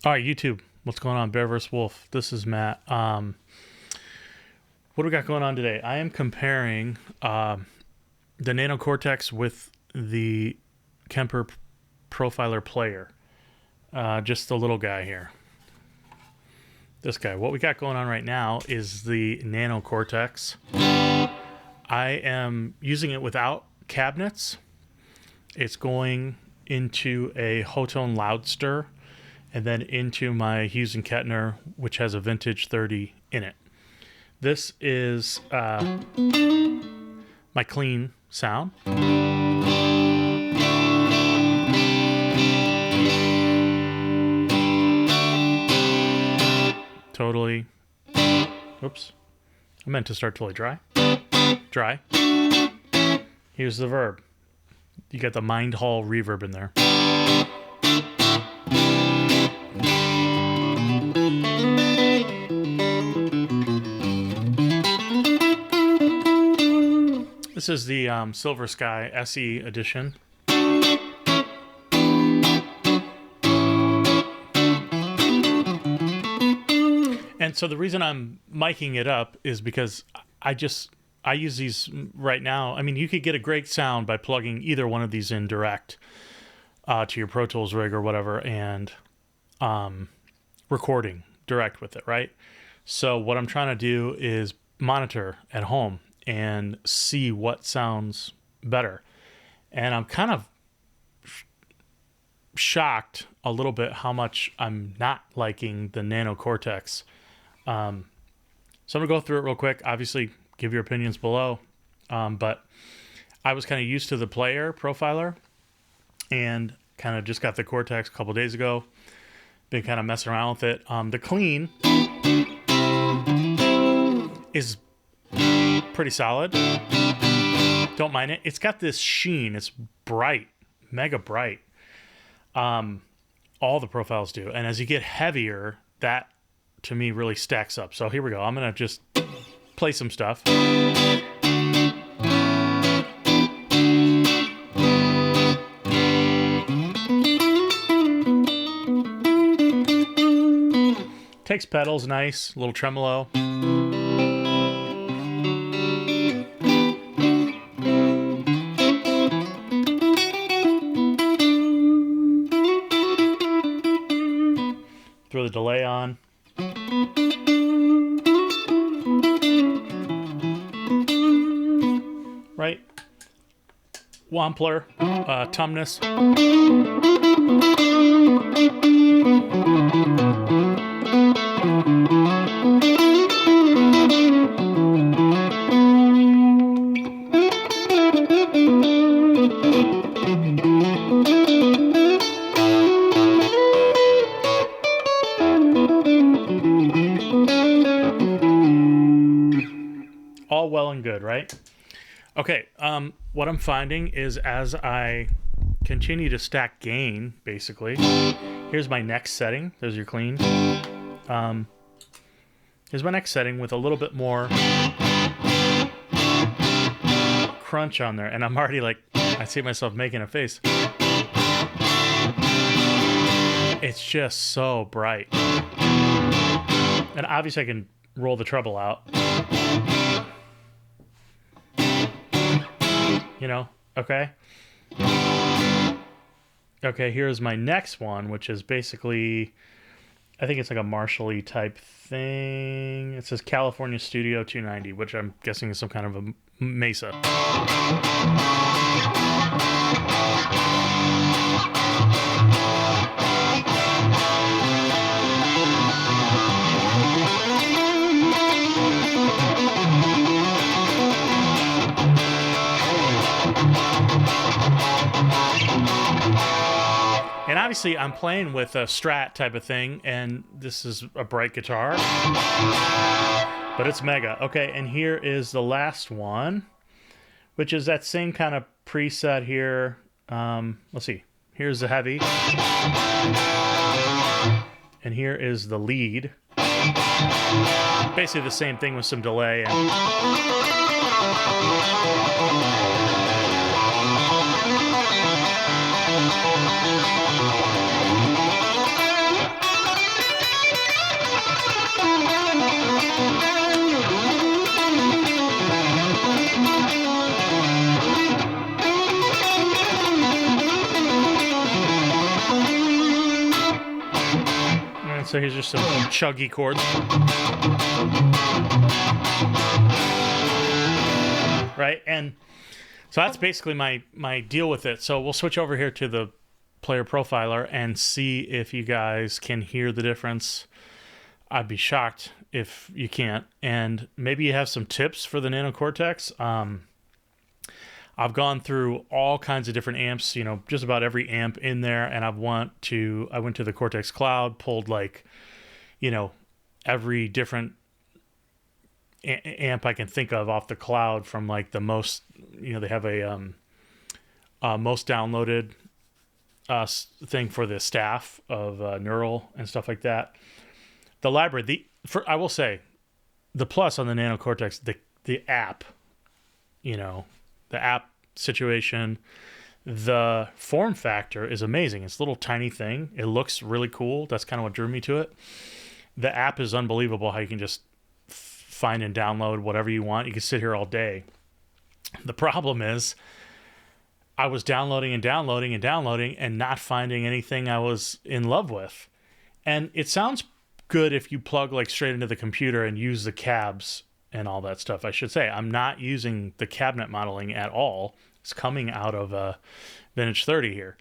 All right, YouTube, what's going on? Bear vs. Wolf. This is Matt. What do we got going on today? I am comparing the Nano Cortex with the Kemper Profiler Player. Just the little guy here. This guy. What we got going on right now is the Nano Cortex. I am using it without cabinets. It's going into a Hotone Loudster and then into my Hughes & Kettner, which has a vintage 30 in it. This is my clean sound. Totally. Oops. I meant to start totally dry. Dry. Here's the verb. You got the Mind Hall reverb in there. This is the Silver Sky SE edition. And so the reason I'm miking it up is because I use these right now. I mean, you could get a great sound by plugging either one of these in direct to your Pro Tools rig or whatever and recording direct with it, right? So what I'm trying to do is monitor at home and see what sounds better. And I'm kind of shocked a little bit how much I'm not liking the Nano Cortex. So I'm gonna go through it real quick. Obviously, give your opinions below. But I was kind of used to the Player Profiler and kind of just got the Cortex a couple days ago. Been kind of messing around with it. The Clean is pretty solid. Don't mind it. It's got this sheen. It's bright, mega bright. All the profiles do. And as you get heavier, that to me really stacks up. So here we go. I'm going to just play some stuff. Takes pedals, nice, a little tremolo. Throw the delay on. Right? Wampler, tumness. All well and good, right? Okay, what I'm finding is as I continue to stack gain, basically, here's my next setting. There's your clean. Here's my next setting with a little bit more crunch on there. And I'm already like, I see myself making a face. It's just so bright. And obviously I can roll the treble out. You know, okay. Okay, here's my next one, which is basically, I think it's like a Marshall-y type thing. It says California Studio 290, which I'm guessing is some kind of a Mesa. And obviously I'm playing with a Strat type of thing, and this is a bright guitar, but it's mega. Okay, and here is the last one, which is that same kind of preset here. Let's see. Here's the heavy. And here is the lead. Basically the same thing with some delay. And so here's just some chuggy chords. Right? And so that's basically my deal with it. So we'll switch over here to the Player Profiler and see if you guys can hear the difference. I'd be shocked if you can't. And maybe you have some tips for the Nano Cortex. I've gone through all kinds of different amps, you know, just about every amp in there, and I went to the Cortex Cloud, pulled like, you know, every different amp I can think of off the cloud from like the most, you know, they have a most downloaded thing for the staff of Neural and stuff like that. The library, I will say, the plus on the Nano Cortex, the app, you know, the app situation, the form factor is amazing. It's a little tiny thing. It looks really cool. That's kind of what drew me to it. The app is unbelievable how you can just find and download whatever you want. You can sit here all day. The problem is I was downloading and not finding anything I was in love with. And it sounds good if you plug like straight into the computer and use the cabs and all that stuff. I should say I'm not using the cabinet modeling at all. It's coming out of a Vintage 30 here.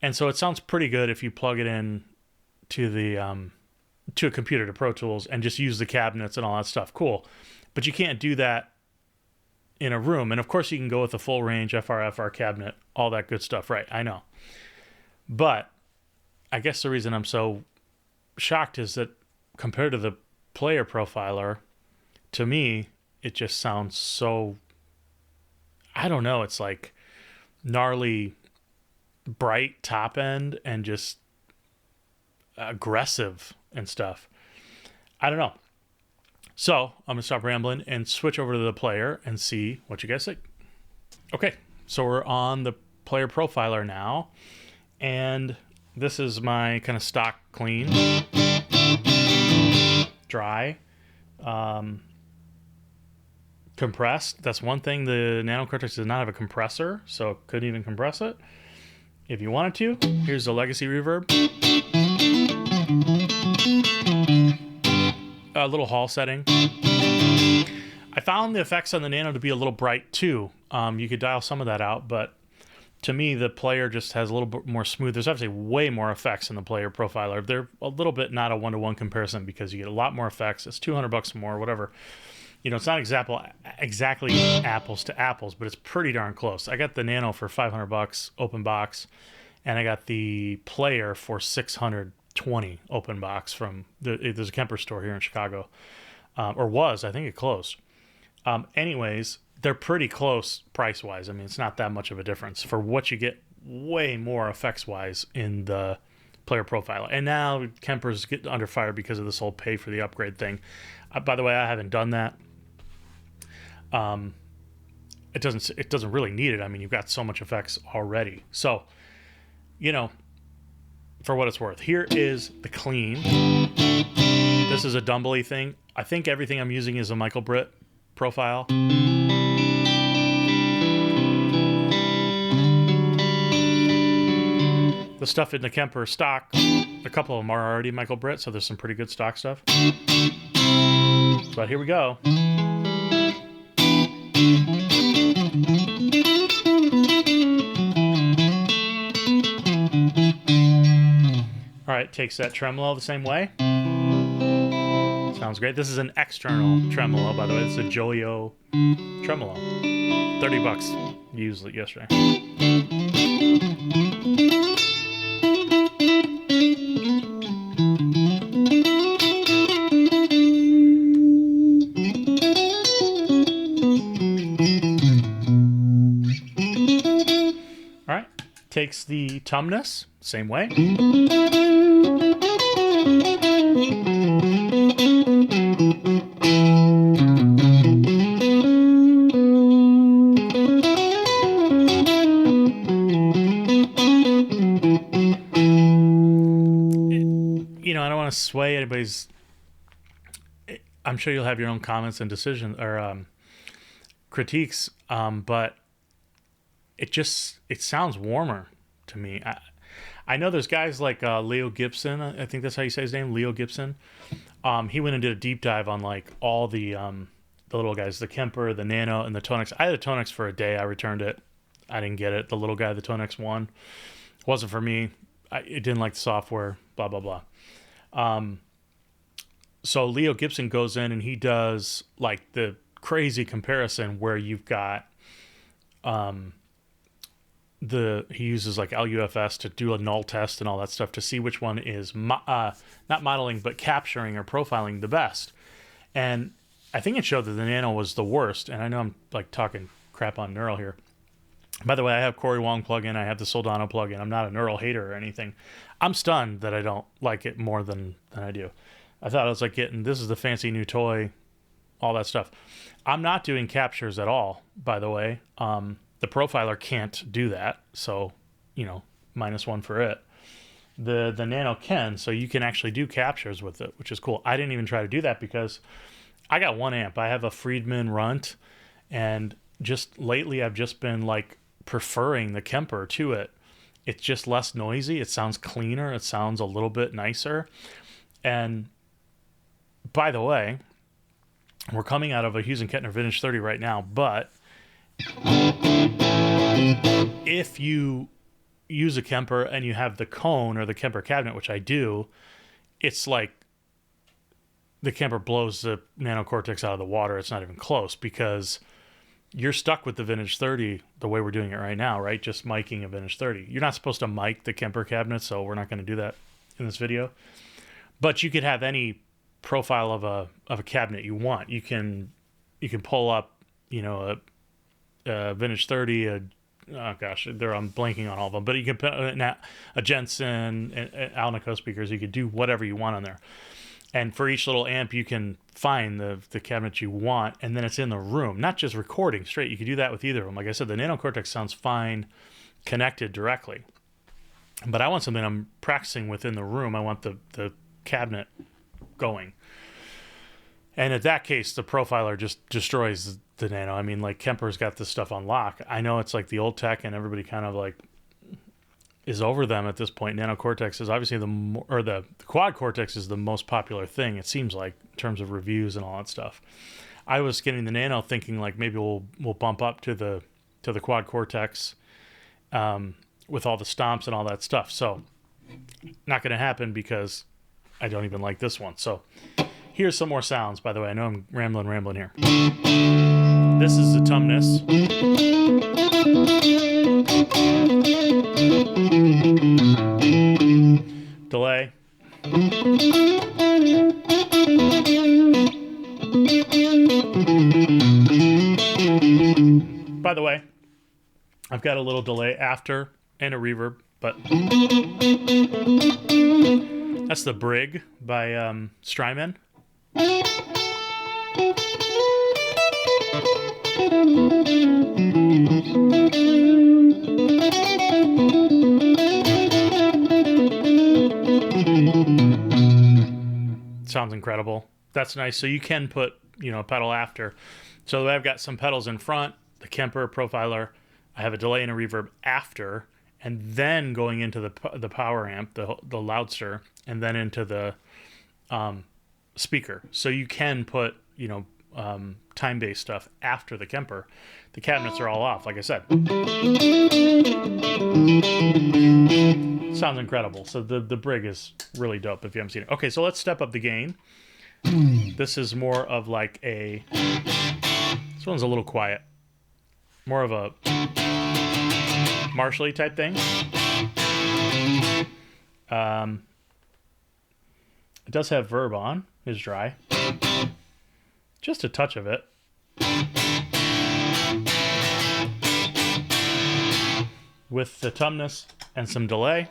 And so it sounds pretty good if you plug it in to the to a computer, to Pro Tools, and just use the cabinets and all that stuff. Cool. But you can't do that in a room. And of course you can go with a full range FR cabinet, all that good stuff, right? I know. But I guess the reason I'm so shocked is that compared to the Player Profiler, to me, it just sounds so, I don't know, it's like gnarly, bright top end and just aggressive and stuff. I don't know. So I'm going to stop rambling and switch over to the player and see what you guys think. Okay, so we're on the Player Profiler now. And this is my kind of stock clean, dry, compressed. That's one thing. The Nano Cortex does not have a compressor, so couldn't even compress it if you wanted to. Here's the legacy reverb. A little hall setting. I found the effects on the Nano to be a little bright too. You could dial some of that out, but to me, the player just has a little bit more smooth. There's obviously way more effects in the Player Profiler. They're a little bit not a one-to-one comparison because you get a lot more effects. It's $200 more, whatever. You know, it's not exactly apples to apples, but it's pretty darn close. I got the Nano for $500 open box, and I got the Player for $620 open box from there's a Kemper store here in Chicago, or was. I think it closed. Anyways, they're pretty close price-wise. I mean, it's not that much of a difference for what you get. Way more effects-wise in the Player Profiler. And now Kemper's getting under fire because of this whole pay for the upgrade thing. By the way, I haven't done that. It doesn't really need it. I mean, you've got so much effects already. So, you know, for what it's worth, here is the clean. This is a Dumbly thing. I think everything I'm using is a Michael Britt profile. The stuff in the Kemper stock, a couple of them are already Michael Britt, so there's some pretty good stock stuff. But here we go. All right, takes that tremolo the same way. Sounds great. This is an external tremolo, by the way. This is a Joyo tremolo. $30. Used it yesterday. All right, takes the tumness, same way. Sway anybody's. I'm sure you'll have your own comments and decisions or critiques, but it sounds warmer to me. I know there's guys like Leo Gibson. I think that's how you say his name, Leo Gibson. He went and did a deep dive on like all the little guys, the Kemper, the Nano, and the Tonix. I had a Tonix for a day. I returned it. I didn't get it. The little guy, the Tonix 1, wasn't for me. It didn't like the software. Blah blah blah. So Leo Gibson goes in and he does like the crazy comparison where you've got he uses like LUFS to do a null test and all that stuff to see which one is not modeling but capturing or profiling the best. And I think it showed that the Nano was the worst. And I know I'm like talking crap on Neural here. By the way, I have Corey Wong plugin. I have the Soldano plugin. I'm not a Neural hater or anything. I'm stunned that I don't like it more than I do. I thought I was like getting, this is the fancy new toy, all that stuff. I'm not doing captures at all, by the way. The profiler can't do that. So, -1 for it. The Nano can, so you can actually do captures with it, which is cool. I didn't even try to do that because I got 1 amp. I have a Friedman Runt, and just lately I've just been like preferring the Kemper to it. It's just less noisy. It sounds cleaner. It sounds a little bit nicer. And by the way, we're coming out of a Hughes & Kettner Vintage 30 right now, but if you use a Kemper and you have the cone or the Kemper cabinet, which I do, it's like the Kemper blows the Nano Cortex out of the water. It's not even close because you're stuck with the Vintage 30 the way we're doing it right now, right? Just miking a Vintage 30. You're not supposed to mic the Kemper cabinet, so we're not going to do that in this video. But you could have any profile of a cabinet you want. You can pull up, a Vintage 30, I'm blanking on all of them, but you can put a Jensen and Alnico speakers. You could do whatever you want on there. And for each little amp, you can find the cabinet you want, and then it's in the room, not just recording straight. You could do that with either of them. Like I said, the Nano Cortex sounds fine connected directly. But I want something I'm practicing within the room. I want the cabinet going. And in that case, the profiler just destroys the Nano. I mean, like Kemper's got this stuff on lock. I know it's like the old tech and everybody kind of like is over them at this point. Nano Cortex is obviously the Quad Cortex is the most popular thing, it seems like, in terms of reviews and all that stuff. I was getting the Nano thinking like maybe we'll bump up to the Quad Cortex with all the stomps and all that stuff. So not going to happen because I don't even like this one. So here's some more sounds, by the way. I know I'm rambling here. This is the Tumnus. Delay. By the way, I've got a little delay after and a reverb, but that's the Brig by Strymon. Sounds incredible. That's nice. So you can put, a pedal after. So I've got some pedals in front, the Kemper Profiler. I have a delay and a reverb after, and then going into the power amp, the Loudster, and then into the speaker. So you can put, time-based stuff after the Kemper. The cabinets are all off, like I said. Sounds incredible. So the Brig is really dope if you haven't seen it. Okay, so let's step up the gain. This is more of like this one's a little quiet. More of a Marshall-y type thing. It does have verb on, is dry. Just a touch of it. With the Tumnus and some delay.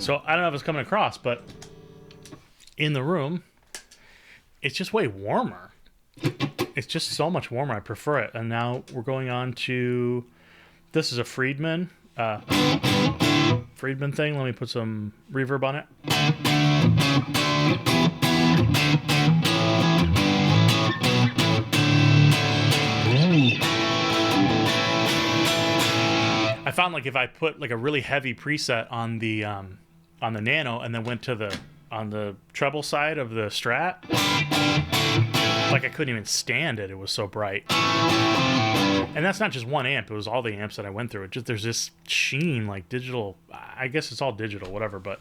So I don't know if it's coming across, but in the room, it's just way warmer. It's just so much warmer. I prefer it. And now we're going on to, this is a Friedman thing. Let me put some reverb on it. I found like if I put like a really heavy preset on the Nano and then went to on the treble side of the Strat, like I couldn't even stand it. It was so bright. And that's not just one amp. It was all the amps that I went through. It just, there's this sheen, like digital. I guess it's all digital, whatever. But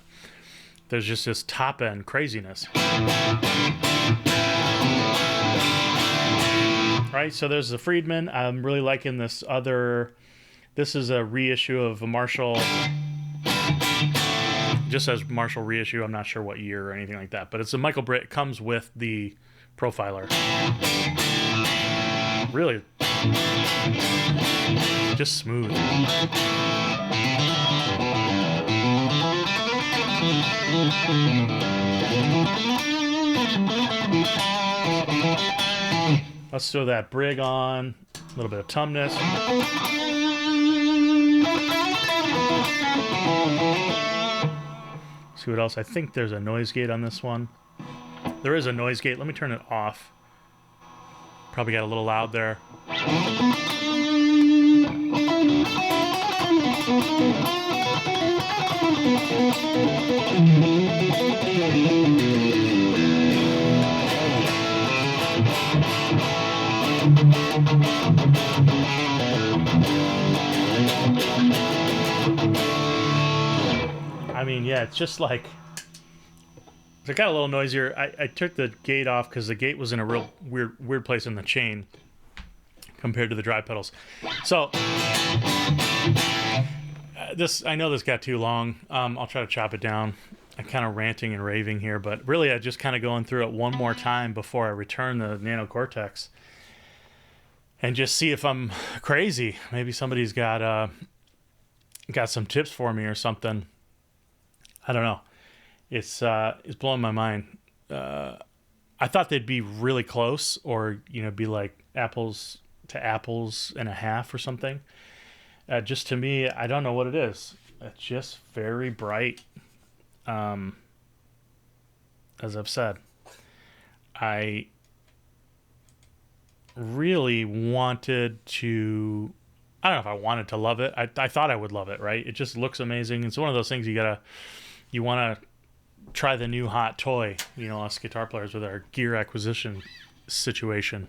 there's just this top end craziness. Right. So there's the Friedman. I'm really liking this other. This is a reissue of a Marshall. Just says Marshall reissue. I'm not sure what year or anything like that. But it's a Michael Britt. It comes with the Profiler. Really. Just smooth. Let's throw that brig on. A little bit of tumness. See what else? I think there's a noise gate on this one. There is a noise gate. Let me turn it off. Probably got a little loud there. I mean, yeah, it's just like, it got a little noisier. I took the gate off because the gate was in a real weird place in the chain compared to the drive pedals. So this, I know this got too long. I'll try to chop it down. I'm kind of ranting and raving here, but really I just kind of going through it one more time before I return the Nano Cortex and just see if I'm crazy. Maybe somebody's got some tips for me or something. I don't know. It's blowing my mind. I thought they'd be really close, or be like apples to apples and a half or something. Just to me, I don't know what it is. It's just very bright. As I've said, I really wanted to. I don't know if I wanted to love it. I thought I would love it. Right? It just looks amazing. It's one of those things you want to try the new hot toy, us guitar players with our gear acquisition situation.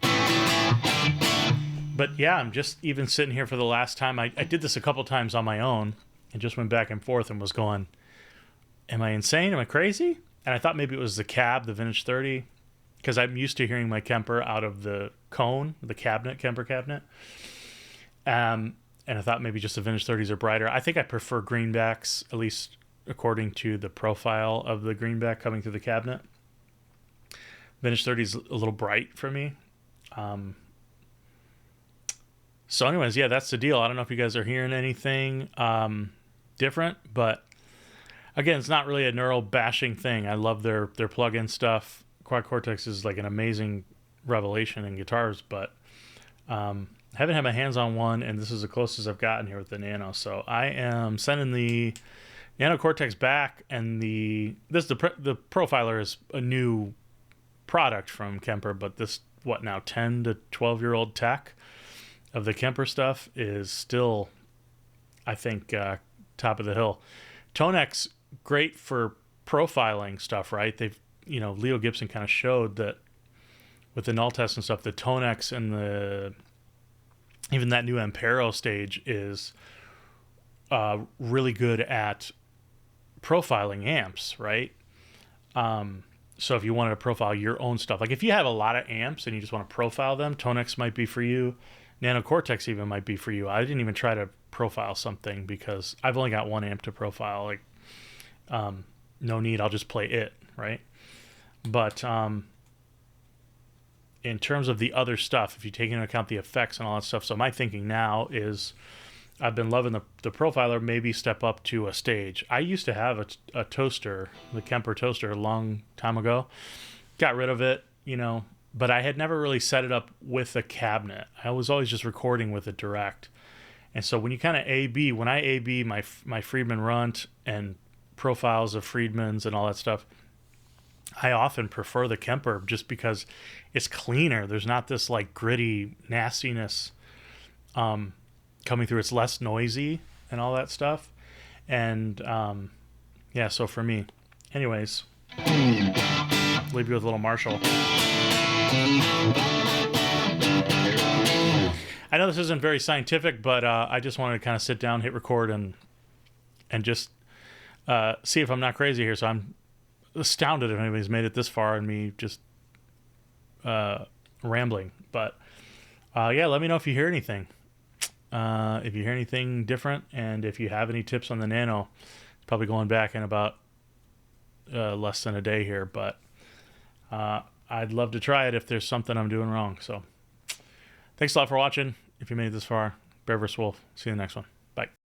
But yeah, I'm just even sitting here for the last time. I did this a couple times on my own and just went back and forth and was going, am I insane? Am I crazy? And I thought maybe it was the cab, the Vintage 30, because I'm used to hearing my Kemper out of the cone, the cabinet, Kemper cabinet. And I thought maybe just the Vintage 30s are brighter. I think I prefer greenbacks, at least according to the profile of the greenback coming through the cabinet. Vintage 30 is a little bright for me. So anyways, yeah, that's the deal. I don't know if you guys are hearing anything different, but again, it's not really a neural bashing thing. I love their plug-in stuff. Quad Cortex is like an amazing revelation in guitars, but I haven't had my hands on one, and this is the closest I've gotten here with the Nano. So I am sending the Nano Cortex back, and the Profiler is a new product from Kemper, but this 10 to 12-year-old tech of the Kemper stuff is still, I think, top of the hill. Tonex, great for profiling stuff, right? They've, Leo Gibson kind of showed that with the null test and stuff, the Tonex and even that new Ampero stage is really good at profiling amps, right? So if you wanted to profile your own stuff, like if you have a lot of amps and you just want to profile them, Tonex might be for you. Nano Cortex even might be for you. I didn't even try to profile something because I've only got one amp to profile. Like, no need. I'll just play it, right? But in terms of the other stuff, if you take into account the effects and all that stuff, so my thinking now is I've been loving the Profiler. Maybe step up to a stage. I used to have a toaster, the Kemper toaster, a long time ago. Got rid of it, but I had never really set it up with a cabinet. I was always just recording with it direct. And so when you kind of A/B, when I A/B my Friedman Runt and profiles of Friedmans and all that stuff, I often prefer the Kemper just because it's cleaner. There's not this like gritty nastiness coming through. It's less noisy and all that stuff. And yeah, so for me, anyways, leave you with a little Marshall. I know this isn't very scientific, but I just wanted to kind of sit down, hit record, and just see if I'm not crazy here. So I'm astounded if anybody's made it this far and me just rambling. But yeah, let me know if you hear anything. If you hear anything different, and if you have any tips on the Nano. It's probably going back in about less than a day here, but I'd love to try it if there's something I'm doing wrong. So thanks a lot for watching. If you made it this far, Bear vs. Wolf. See you in the next one.